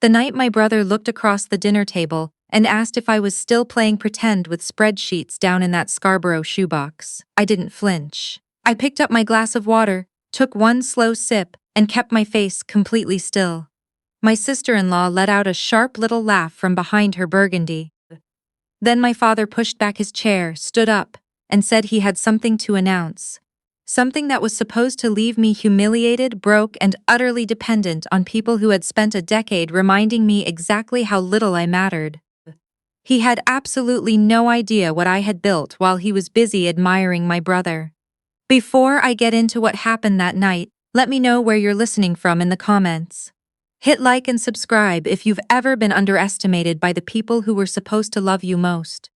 The night my brother looked across the dinner table and asked if I was still playing pretend with spreadsheets down in that Scarborough shoebox, I didn't flinch. I picked up my glass of water, took one slow sip, and kept my face completely still. My sister-in-law let out a sharp little laugh from behind her burgundy. Then my father pushed back his chair, stood up, and said he had something to announce. Something that was supposed to leave me humiliated, broke, and utterly dependent on people who had spent a decade reminding me exactly how little I mattered. He had absolutely no idea what I had built while he was busy admiring my brother. Before I get into what happened that night, let me know where you're listening from in the comments. Hit like and subscribe if you've ever been underestimated by the people who were supposed to love you most.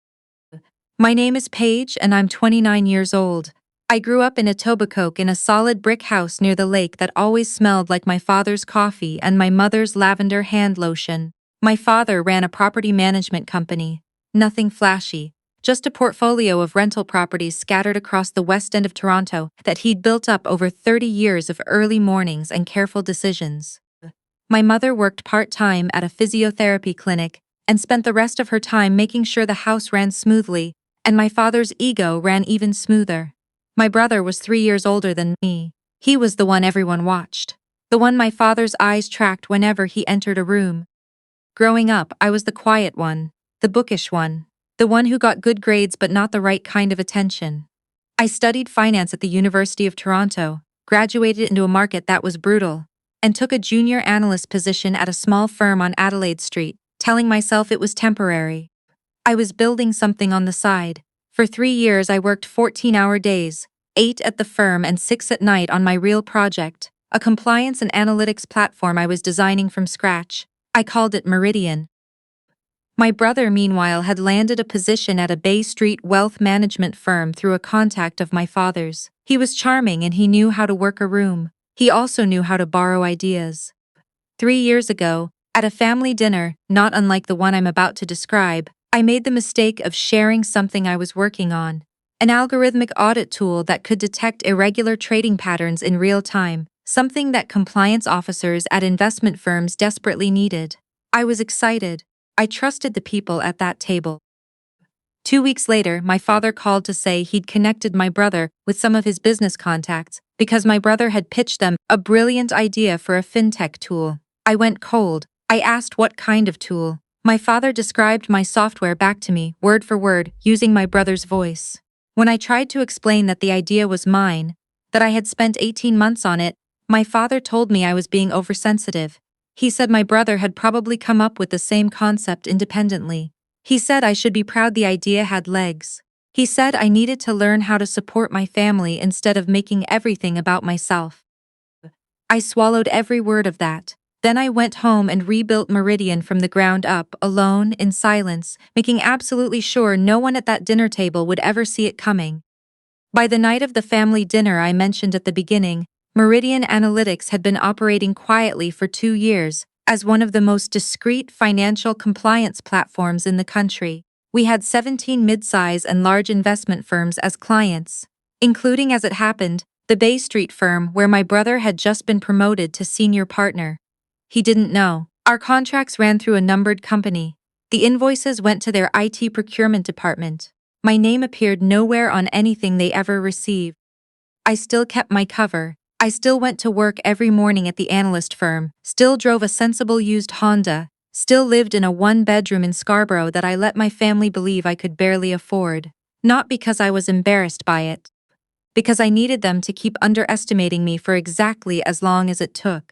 My name is Paige and I'm 29 years old. I grew up in Etobicoke in a solid brick house near the lake that always smelled like my father's coffee and my mother's lavender hand lotion. My father ran a property management company. Nothing flashy, just a portfolio of rental properties scattered across the west end of Toronto that he'd built up over 30 years of early mornings and careful decisions. My mother worked part-time at a physiotherapy clinic and spent the rest of her time making sure the house ran smoothly, and my father's ego ran even smoother. My brother was 3 years older than me. He was the one everyone watched, the one my father's eyes tracked whenever he entered a room. Growing up, I was the quiet one, the bookish one, the one who got good grades but not the right kind of attention. I studied finance at the University of Toronto, graduated into a market that was brutal, and took a junior analyst position at a small firm on Adelaide Street, telling myself it was temporary. I was building something on the side. For 3 years I worked 14-hour days, 8 at the firm and 6 at night on my real project, a compliance and analytics platform I was designing from scratch. I called it Meridian. My brother, meanwhile, had landed a position at a Bay Street wealth management firm through a contact of my father's. He was charming and he knew how to work a room. He also knew how to borrow ideas. 3 years ago, at a family dinner, not unlike the one I'm about to describe, I made the mistake of sharing something I was working on, an algorithmic audit tool that could detect irregular trading patterns in real time, something that compliance officers at investment firms desperately needed. I was excited. I trusted the people at that table. 2 weeks later, my father called to say he'd connected my brother with some of his business contacts because my brother had pitched them a brilliant idea for a fintech tool. I went cold. I asked what kind of tool. My father described my software back to me, word for word, using my brother's voice. When I tried to explain that the idea was mine, that I had spent 18 months on it, my father told me I was being oversensitive. He said my brother had probably come up with the same concept independently. He said I should be proud the idea had legs. He said I needed to learn how to support my family instead of making everything about myself. I swallowed every word of that. Then I went home and rebuilt Meridian from the ground up, alone, in silence, making absolutely sure no one at that dinner table would ever see it coming. By the night of the family dinner I mentioned at the beginning, Meridian Analytics had been operating quietly for 2 years, as one of the most discreet financial compliance platforms in the country. We had 17 mid-size and large investment firms as clients, including, as it happened, the Bay Street firm where my brother had just been promoted to senior partner. He didn't know. Our contracts ran through a numbered company. The invoices went to their IT procurement department. My name appeared nowhere on anything they ever received. I still kept my cover. I still went to work every morning at the analyst firm, still drove a sensible used Honda, still lived in a 1-bedroom in Scarborough that I let my family believe I could barely afford. Not because I was embarrassed by it. Because I needed them to keep underestimating me for exactly as long as it took.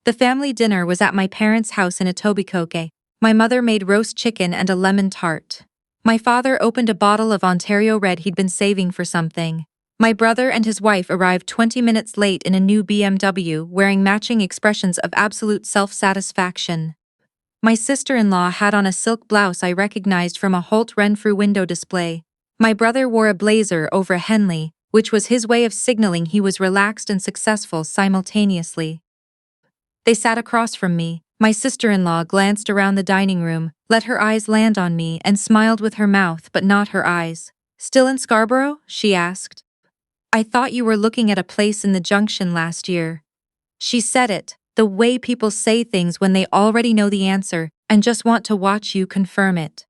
The family dinner was at my parents' house in Etobicoke. My mother made roast chicken and a lemon tart. My father opened a bottle of Ontario Red he'd been saving for something. My brother and his wife arrived 20 minutes late in a new BMW, wearing matching expressions of absolute self-satisfaction. My sister-in-law had on a silk blouse I recognized from a Holt Renfrew window display. My brother wore a blazer over a Henley, which was his way of signaling he was relaxed and successful simultaneously. They sat across from me. My sister-in-law glanced around the dining room, let her eyes land on me, and smiled with her mouth but not her eyes. "Still in Scarborough?" she asked. "I thought you were looking at a place in the Junction last year." She said it, The way people say things when they already know the answer and just want to watch you confirm it.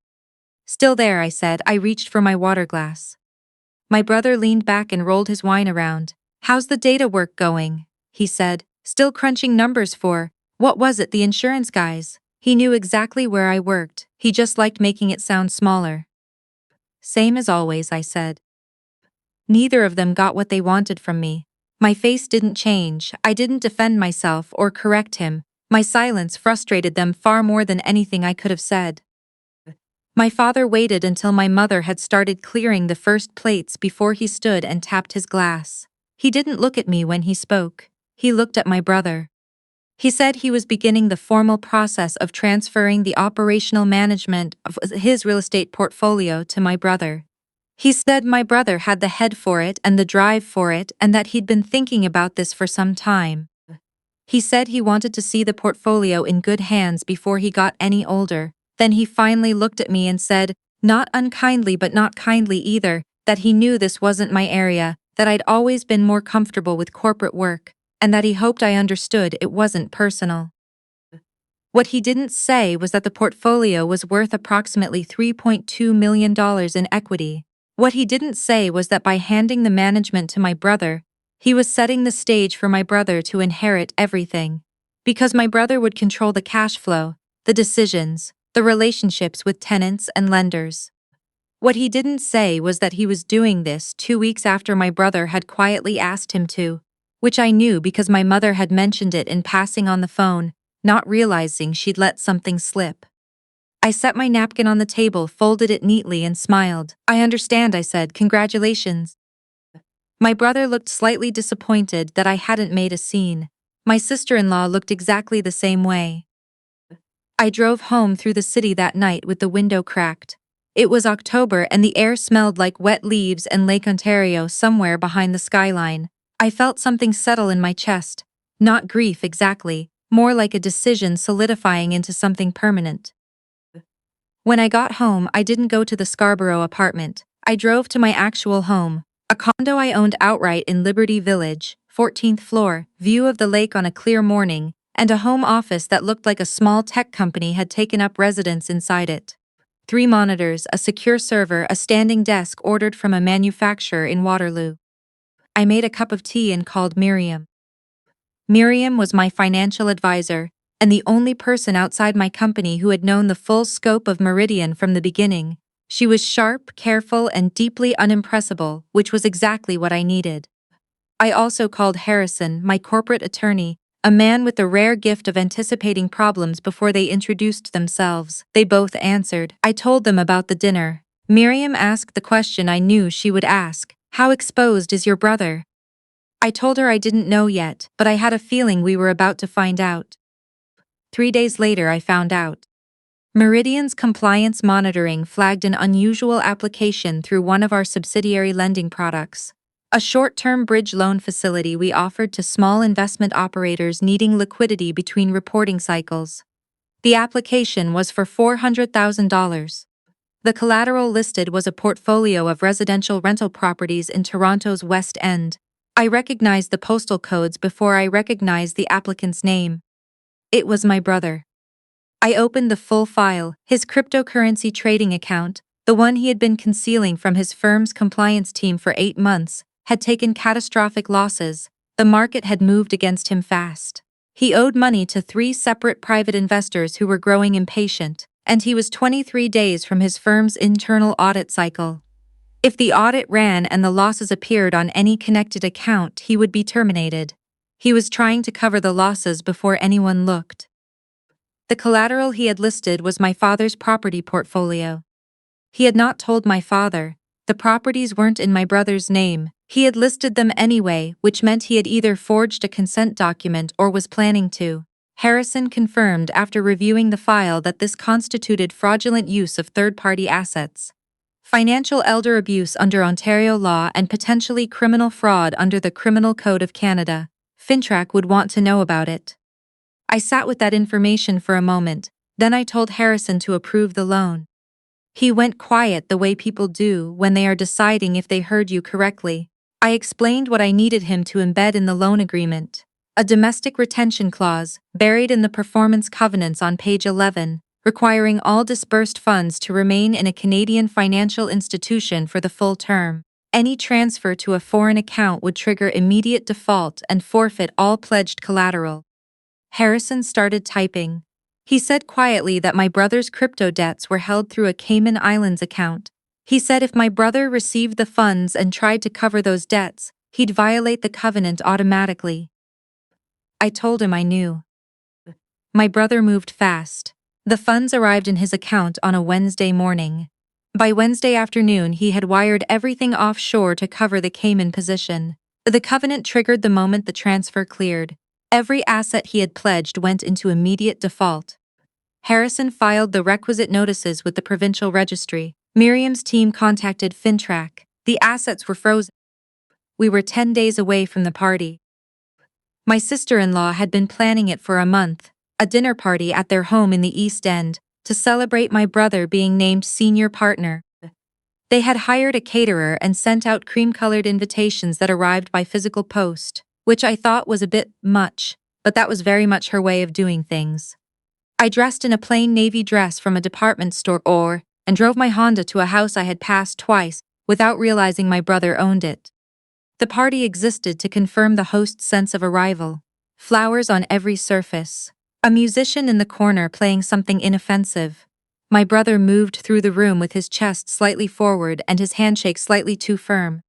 Still there, I said. I reached for my water glass. My brother leaned back and rolled his wine around. How's the data work going? He said, still crunching numbers for, what was it, the insurance guys? He knew exactly where I worked, he just liked making it sound smaller. Same as always, I said. Neither of them got what they wanted from me. My face didn't change, I didn't defend myself or correct him. My silence frustrated them far more than anything I could have said. My father waited until my mother had started clearing the first plates before he stood and tapped his glass. He didn't look at me when he spoke. He looked at my brother. He said he was beginning the formal process of transferring the operational management of his real estate portfolio to my brother. He said my brother had the head for it and the drive for it and that he'd been thinking about this for some time. He said he wanted to see the portfolio in good hands before he got any older. Then he finally looked at me and said, not unkindly but not kindly either, that he knew this wasn't my area, that I'd always been more comfortable with corporate work, and that he hoped I understood it wasn't personal. What he didn't say was that the portfolio was worth approximately $3.2 million in equity. What he didn't say was that by handing the management to my brother, he was setting the stage for my brother to inherit everything. Because my brother would control the cash flow, the decisions, the relationships with tenants and lenders. What he didn't say was that he was doing this 2 weeks after my brother had quietly asked him to, which I knew because my mother had mentioned it in passing on the phone, not realizing she'd let something slip. I set my napkin on the table, folded it neatly, and smiled. I understand, I said. Congratulations. My brother looked slightly disappointed that I hadn't made a scene. My sister-in-law looked exactly the same way. I drove home through the city that night with the window cracked. It was October and the air smelled like wet leaves and Lake Ontario somewhere behind the skyline. I felt something settle in my chest. Not grief exactly, more like a decision solidifying into something permanent. When I got home, I didn't go to the Scarborough apartment. I drove to my actual home, a condo I owned outright in Liberty Village, 14th floor, view of the lake on a clear morning, and a home office that looked like a small tech company had taken up residence inside it. 3 monitors, a secure server, a standing desk ordered from a manufacturer in Waterloo. I made a cup of tea and called Miriam. Miriam was my financial advisor, and the only person outside my company who had known the full scope of Meridian from the beginning. She was sharp, careful, and deeply unimpressible, which was exactly what I needed. I also called Harrison, my corporate attorney, a man with the rare gift of anticipating problems before they introduced themselves. They both answered. I told them about the dinner. Miriam asked the question I knew she would ask. How exposed is your brother? I told her I didn't know yet, but I had a feeling we were about to find out. 3 days later, I found out. Meridian's compliance monitoring flagged an unusual application through one of our subsidiary lending products. A short-term bridge loan facility we offered to small investment operators needing liquidity between reporting cycles. The application was for $400,000. The collateral listed was a portfolio of residential rental properties in Toronto's West End. I recognized the postal codes before I recognized the applicant's name. It was my brother. I opened the full file, his cryptocurrency trading account, the one he had been concealing from his firm's compliance team for 8 months, had taken catastrophic losses. The market had moved against him fast. He owed money to 3 separate private investors who were growing impatient, and he was 23 days from his firm's internal audit cycle. If the audit ran and the losses appeared on any connected account, he would be terminated. He was trying to cover the losses before anyone looked. The collateral he had listed was my father's property portfolio. He had not told my father. The properties weren't in my brother's name. He had listed them anyway, which meant he had either forged a consent document or was planning to. Harrison confirmed after reviewing the file that this constituted fraudulent use of third-party assets. Financial elder abuse under Ontario law and potentially criminal fraud under the Criminal Code of Canada. FINTRAC would want to know about it. I sat with that information for a moment, then I told Harrison to approve the loan. He went quiet the way people do when they are deciding if they heard you correctly. I explained what I needed him to embed in the loan agreement. A domestic retention clause, buried in the performance covenants on page 11, requiring all disbursed funds to remain in a Canadian financial institution for the full term. Any transfer to a foreign account would trigger immediate default and forfeit all pledged collateral. Harrison started typing. He said quietly that my brother's crypto debts were held through a Cayman Islands account. He said if my brother received the funds and tried to cover those debts, he'd violate the covenant automatically. I told him I knew. My brother moved fast. The funds arrived in his account on a Wednesday morning. By Wednesday afternoon, he had wired everything offshore to cover the Cayman position. The covenant triggered the moment the transfer cleared. Every asset he had pledged went into immediate default. Harrison filed the requisite notices with the provincial registry. Miriam's team contacted FinTrack. The assets were frozen. We were 10 days away from the party. My sister-in-law had been planning it for a month, a dinner party at their home in the East End, to celebrate my brother being named senior partner. They had hired a caterer and sent out cream-colored invitations that arrived by physical post, which I thought was a bit much, but that was very much her way of doing things. I dressed in a plain navy dress from a department store and drove my Honda to a house I had passed twice without realizing my brother owned it. The party existed to confirm the host's sense of arrival. Flowers on every surface. A musician in the corner playing something inoffensive. My brother moved through the room with his chest slightly forward and his handshake slightly too firm.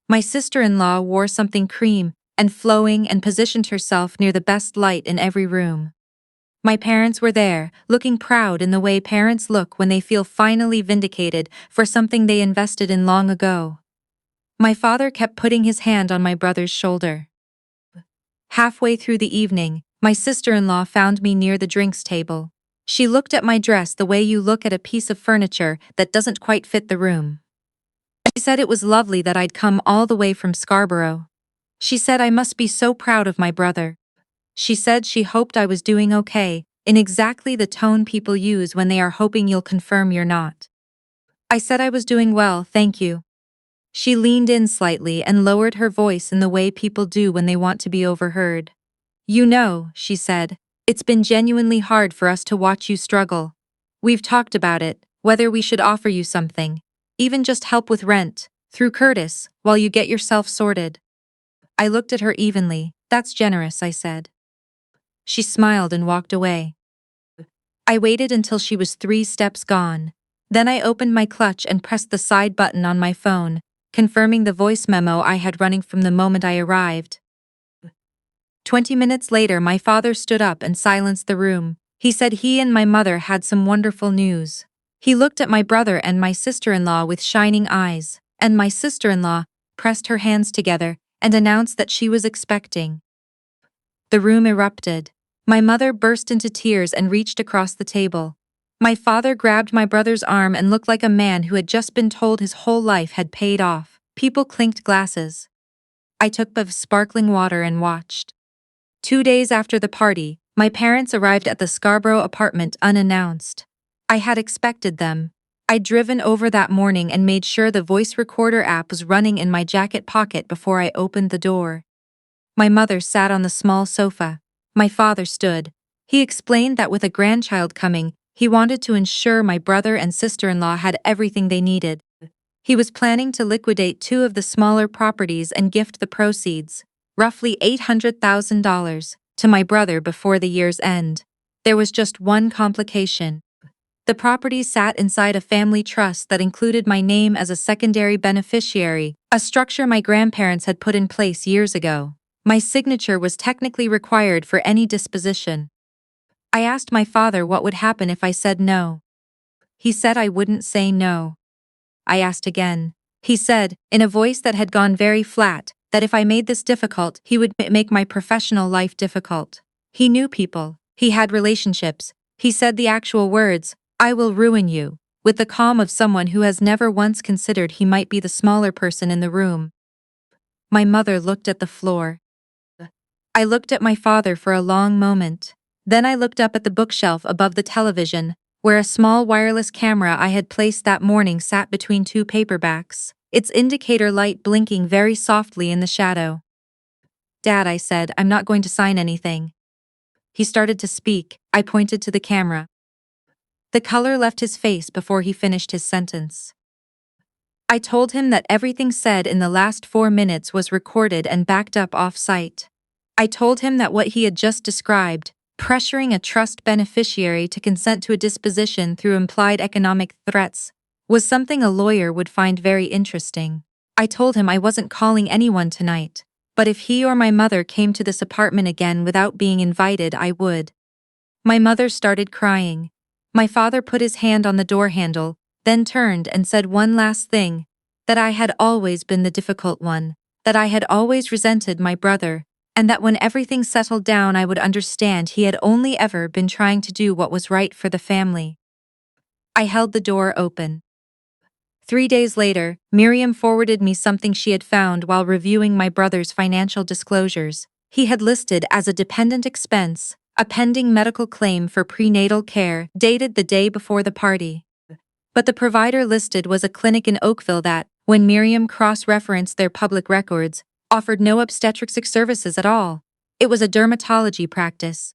My sister-in-law wore something cream and flowing and positioned herself near the best light in every room. My parents were there, looking proud in the way parents look when they feel finally vindicated for something they invested in long ago. My father kept putting his hand on my brother's shoulder. Halfway through the evening, my sister-in-law found me near the drinks table. She looked at my dress the way you look at a piece of furniture that doesn't quite fit the room. She said it was lovely that I'd come all the way from Scarborough. She said I must be so proud of my brother. She said she hoped I was doing okay, in exactly the tone people use when they are hoping you'll confirm you're not. I said I was doing well, thank you. She leaned in slightly and lowered her voice in the way people do when they want to be overheard. You know, she said, it's been genuinely hard for us to watch you struggle. We've talked about it, whether we should offer you something, even just help with rent, through Curtis, while you get yourself sorted. I looked at her evenly. That's generous, I said. She smiled and walked away. I waited until she was 3 steps gone. Then I opened my clutch and pressed the side button on my phone, confirming the voice memo I had running from the moment I arrived. 20 minutes later, my father stood up and silenced the room. He said he and my mother had some wonderful news. He looked at my brother and my sister-in-law with shining eyes, and my sister-in-law pressed her hands together and announced that she was expecting. The room erupted. My mother burst into tears and reached across the table. My father grabbed my brother's arm and looked like a man who had just been told his whole life had paid off. People clinked glasses. I took a bit of sparkling water and watched. 2 days after the party, my parents arrived at the Scarborough apartment unannounced. I had expected them. I'd driven over that morning and made sure the voice recorder app was running in my jacket pocket before I opened the door. My mother sat on the small sofa. My father stood. He explained that with a grandchild coming, he wanted to ensure my brother and sister-in-law had everything they needed. He was planning to liquidate 2 of the smaller properties and gift the proceeds, roughly $800,000, to my brother before the year's end. There was just one complication. The properties sat inside a family trust that included my name as a secondary beneficiary, a structure my grandparents had put in place years ago. My signature was technically required for any disposition. I asked my father what would happen if I said no. He said I wouldn't say no. I asked again. He said, in a voice that had gone very flat, that if I made this difficult, he would make my professional life difficult. He knew people. He had relationships. He said the actual words, I will ruin you, with the calm of someone who has never once considered he might be the smaller person in the room. My mother looked at the floor. I looked at my father for a long moment. Then I looked up at the bookshelf above the television, where a small wireless camera I had placed that morning sat between 2 paperbacks, its indicator light blinking very softly in the shadow. Dad, I said, I'm not going to sign anything. He started to speak. I pointed to the camera. The color left his face before he finished his sentence. I told him that everything said in the last 4 minutes was recorded and backed up off-site. I told him that what he had just described, pressuring a trust beneficiary to consent to a disposition through implied economic threats, was something a lawyer would find very interesting. I told him I wasn't calling anyone tonight, but if he or my mother came to this apartment again without being invited, I would. My mother started crying. My father put his hand on the door handle, then turned and said one last thing, that I had always been the difficult one, that I had always resented my brother, and that when everything settled down I would understand he had only ever been trying to do what was right for the family. I held the door open. 3 days later, Miriam forwarded me something she had found while reviewing my brother's financial disclosures. He had listed as a dependent expense a pending medical claim for prenatal care dated the day before the party. But the provider listed was a clinic in Oakville that, when Miriam cross-referenced their public records, offered no obstetrics services at all. It was a dermatology practice.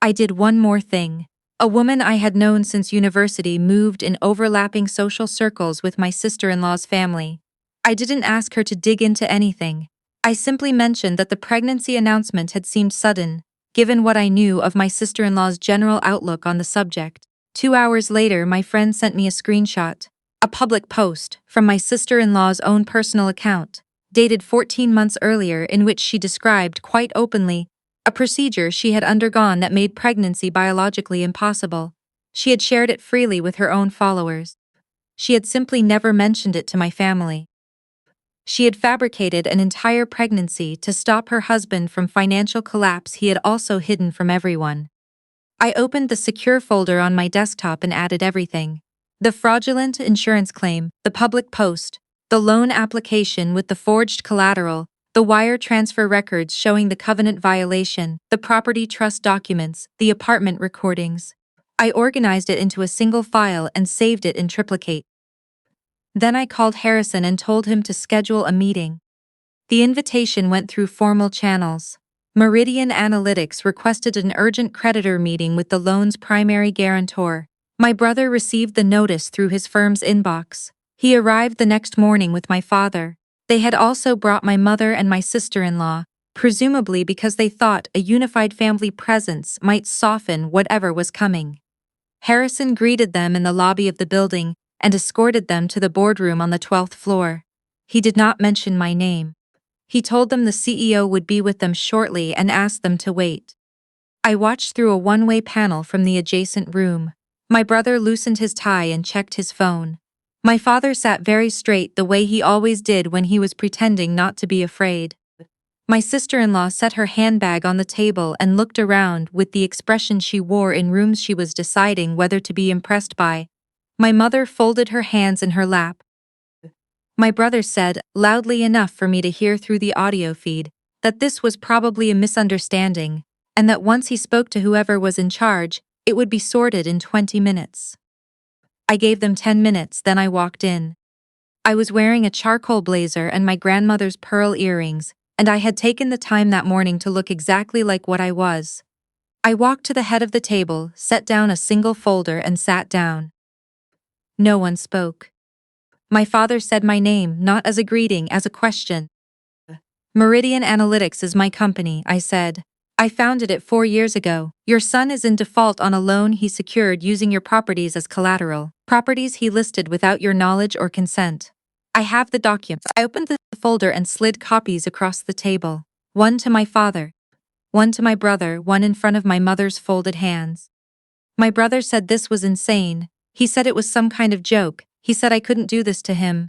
I did one more thing. A woman I had known since university moved in overlapping social circles with my sister-in-law's family. I didn't ask her to dig into anything. I simply mentioned that the pregnancy announcement had seemed sudden, given what I knew of my sister-in-law's general outlook on the subject. 2 hours later, my friend sent me a screenshot, a public post, from my sister-in-law's own personal account, dated 14 months earlier, in which she described quite openly a procedure she had undergone that made pregnancy biologically impossible. She had shared it freely with her own followers. She had simply never mentioned it to my family. She had fabricated an entire pregnancy to stop her husband from financial collapse he had also hidden from everyone. I opened the secure folder on my desktop and added everything. The fraudulent insurance claim, the public post, the loan application with the forged collateral, the wire transfer records showing the covenant violation, the property trust documents, the apartment recordings. I organized it into a single file and saved it in triplicate. Then I called Harrison and told him to schedule a meeting. The invitation went through formal channels. Meridian Analytics requested an urgent creditor meeting with the loan's primary guarantor. My brother received the notice through his firm's inbox. He arrived the next morning with my father. They had also brought my mother and my sister-in-law, presumably because they thought a unified family presence might soften whatever was coming. Harrison greeted them in the lobby of the building and escorted them to the boardroom on the 12th floor. He did not mention my name. He told them the CEO would be with them shortly and asked them to wait. I watched through a one-way panel from the adjacent room. My brother loosened his tie and checked his phone. My father sat very straight the way he always did when he was pretending not to be afraid. My sister-in-law set her handbag on the table and looked around with the expression she wore in rooms she was deciding whether to be impressed by. My mother folded her hands in her lap. My brother said, loudly enough for me to hear through the audio feed, that this was probably a misunderstanding, and that once he spoke to whoever was in charge, it would be sorted in 20 minutes. I gave them 10 minutes, then I walked in. I was wearing a charcoal blazer and my grandmother's pearl earrings, and I had taken the time that morning to look exactly like what I was. I walked to the head of the table, set down a single folder and sat down. No one spoke. My father said my name, not as a greeting, as a question. Meridian Analytics is my company, I said. I founded it 4 years ago. Your son is in default on a loan he secured using your properties as collateral, properties he listed without your knowledge or consent. I have the documents. I opened the folder and slid copies across the table. One to my father, one to my brother, one in front of my mother's folded hands. My brother said this was insane. He said it was some kind of joke. He said I couldn't do this to him.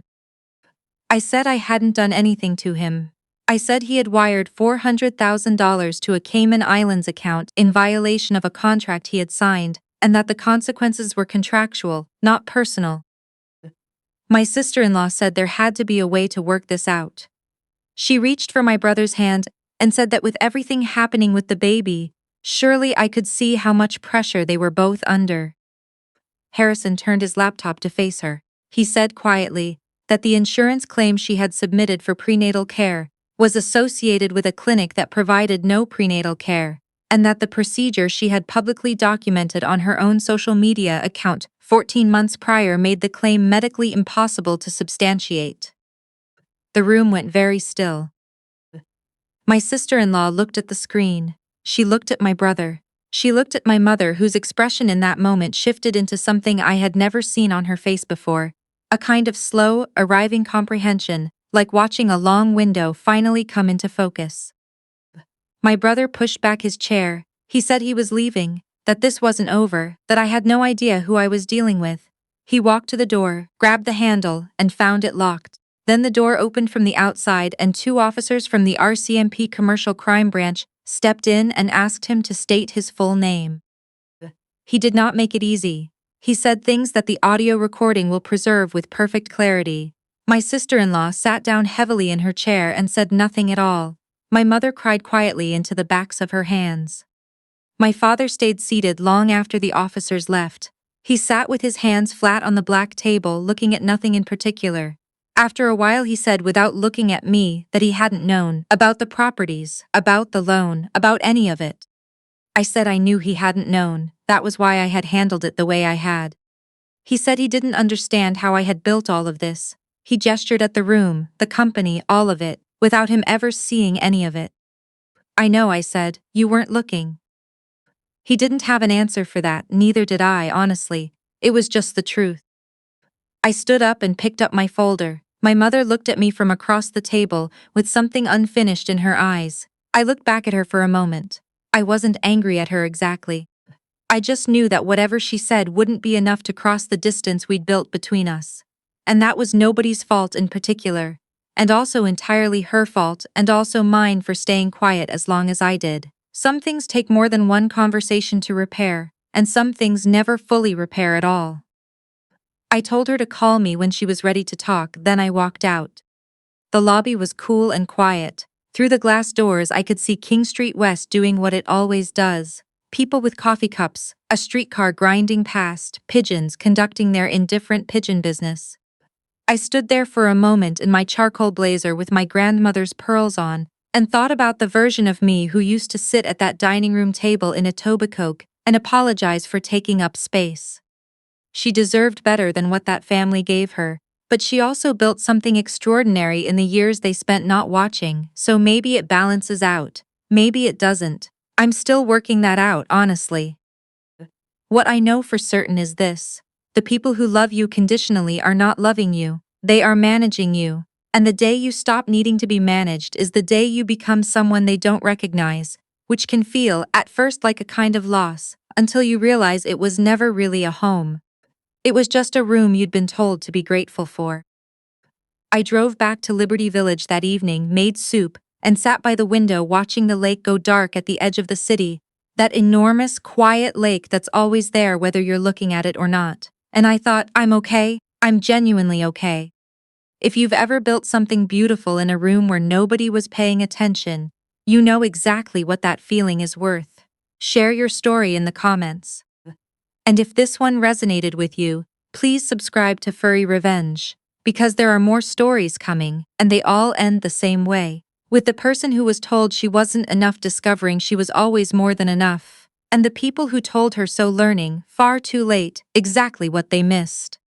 I said I hadn't done anything to him. I said he had wired $400,000 to a Cayman Islands account in violation of a contract he had signed, and that the consequences were contractual, not personal. My sister-in-law said there had to be a way to work this out. She reached for my brother's hand and said that with everything happening with the baby, surely I could see how much pressure they were both under. Harrison turned his laptop to face her. He said quietly that the insurance claim she had submitted for prenatal care was associated with a clinic that provided no prenatal care, and that the procedure she had publicly documented on her own social media account 14 months prior made the claim medically impossible to substantiate. The room went very still. My sister-in-law looked at the screen. She looked at my brother. She looked at my mother, whose expression in that moment shifted into something I had never seen on her face before. A kind of slow, arriving comprehension, like watching a long window finally come into focus. My brother pushed back his chair. He said he was leaving, that this wasn't over, that I had no idea who I was dealing with. He walked to the door, grabbed the handle, and found it locked. Then the door opened from the outside and 2 officers from the RCMP Commercial Crime Branch stepped in and asked him to state his full name. He did not make it easy. He said things that the audio recording will preserve with perfect clarity. My sister-in-law sat down heavily in her chair and said nothing at all. My mother cried quietly into the backs of her hands. My father stayed seated long after the officers left. He sat with his hands flat on the black table, looking at nothing in particular. After a while he said, without looking at me, that he hadn't known about the properties, about the loan, about any of it. I said I knew he hadn't known, that was why I had handled it the way I had. He said he didn't understand how I had built all of this. He gestured at the room, the company, all of it, without him ever seeing any of it. I know, I said, you weren't looking. He didn't have an answer for that, neither did I, honestly. It was just the truth. I stood up and picked up my folder. My mother looked at me from across the table with something unfinished in her eyes. I looked back at her for a moment. I wasn't angry at her exactly. I just knew that whatever she said wouldn't be enough to cross the distance we'd built between us. And that was nobody's fault in particular, and also entirely her fault and also mine for staying quiet as long as I did. Some things take more than one conversation to repair, and some things never fully repair at all. I told her to call me when she was ready to talk, then I walked out. The lobby was cool and quiet. Through the glass doors I could see King Street West doing what it always does. People with coffee cups, a streetcar grinding past, pigeons conducting their indifferent pigeon business. I stood there for a moment in my charcoal blazer with my grandmother's pearls on, and thought about the version of me who used to sit at that dining room table in Etobicoke and apologize for taking up space. She deserved better than what that family gave her, but she also built something extraordinary in the years they spent not watching, so maybe it balances out. Maybe it doesn't. I'm still working that out, honestly. What I know for certain is this: the people who love you conditionally are not loving you, they are managing you, and the day you stop needing to be managed is the day you become someone they don't recognize, which can feel, at first, like a kind of loss, until you realize it was never really a home. It was just a room you'd been told to be grateful for. I drove back to Liberty Village that evening, made soup, and sat by the window watching the lake go dark at the edge of the city, that enormous, quiet lake that's always there whether you're looking at it or not. And I thought, I'm okay, I'm genuinely okay. If you've ever built something beautiful in a room where nobody was paying attention, you know exactly what that feeling is worth. Share your story in the comments. And if this one resonated with you, please subscribe to Furry Revenge, because there are more stories coming, and they all end the same way, with the person who was told she wasn't enough discovering she was always more than enough, and the people who told her so learning, far too late, exactly what they missed.